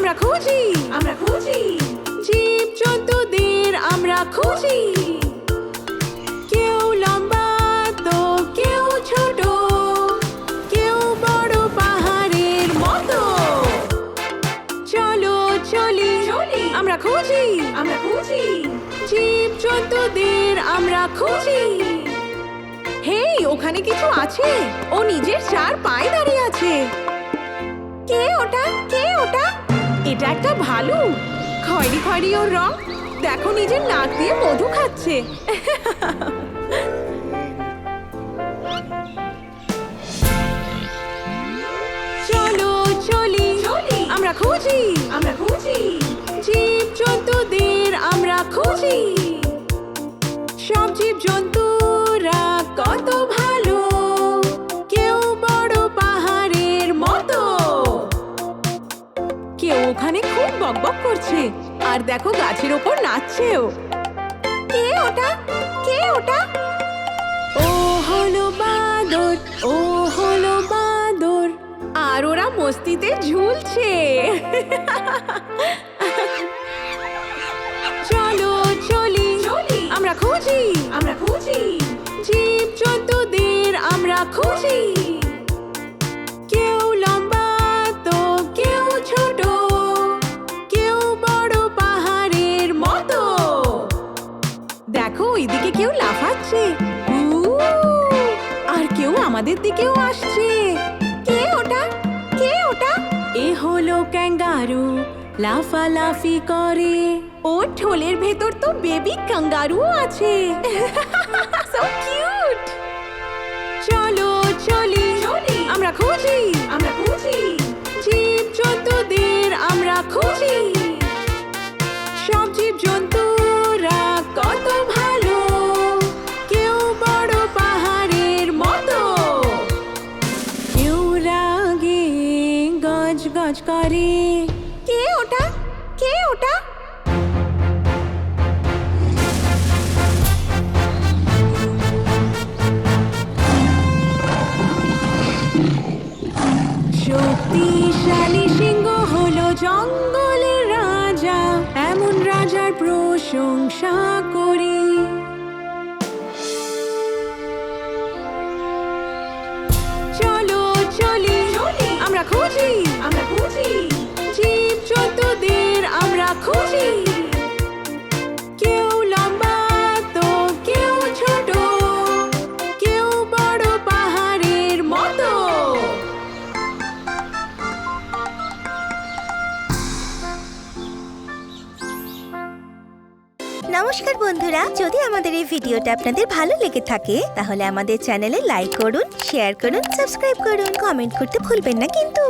আমরা খুঁজি, আমরা খুঁজি, জীবজন্তুদের আমরা খুঁজি। কেউ লম্বা তো কেউ ছোট, কেউ বড় পাহাড়ের মতো। চলো চলি চলি, আমরা খুঁজি, আমরা খুঁজি, জীবজন্তুদের আমরা খুঁজি। হেই, ওখানে কিছু আছে। ও নিজের চার পায়ে দাঁড়িয়ে আছে। কে ওটা? কে ওটা? এটা একটা ভালুক। খয়েরি খয়েরি ওর রং। দেখো, নিজের নাক দিয়ে মধু খাচ্ছে। চলো চলি চলি, আমরা খুঁজি, আমরা খুঁজি, জীবজন্তুদের আমরা খুঁজি। সব জীবজন্তুরা কত ভালো, কেউ বড় পাহাড়ের মতো। কেউ ওখানে খুব বকবক করছে, আর দেখো গাছের ওপর নাচছেও। কে ওটা? কে ওটা? ও হলো বাদর, ও হলো বাদর, আর ওরা মস্তিতে ঝুলছে। চলো চলি চলি, আমরা খুঁজি, আমরা খুঁজি, জীবজন্তুদের আমরা খুঁজি। কেউ লম্বা তো কেউ ছোট, কেউ বড় পাহাড়ের মতো। দেখো, ওইদিকে কেউ লাফাচ্ছে। আর কেউ আমাদের দিকেও আসছে। কে ওটা? কে ওটা? এ হলো ক্যাঙ্গারু, লাফালাফি করে। ওর ঠোলের ভেতর তো বেবি ক্যাঙ্গারু আছে। So cute! চলো চলি চলি, আমরা খুঁজি, আমরা খুঁজি, জীবজন্তুদের আমরা খুঁজি। সব জীবজন্তুরা কত ভালো, কেউ বড় পাহাড়ের মতো। কেউ রাগে গজ গজ করে। কে ওটা? কে ওটা? শক্তিশালী সিংহ হলো জঙ্গলের রাজা, এমন রাজার প্রশংসা করি। চলো চলি চলি, আমরা খুঁজি, আমরা খুঁজি, জীবজন্তুদের আমরা খুঁজি। কেউ লম্বা তো কেউ ছোট, কেউ বড় পাহাড়ের মতো। নমস্কার বন্ধুরা, যদি আমাদের এই ভিডিওটা আপনাদের ভালো লেগে থাকে তাহলে আমাদের চ্যানেলে লাইক করুন, শেয়ার করুন, সাবস্ক্রাইব করুন, কমেন্ট করতে ভুলবেন না কিন্তু।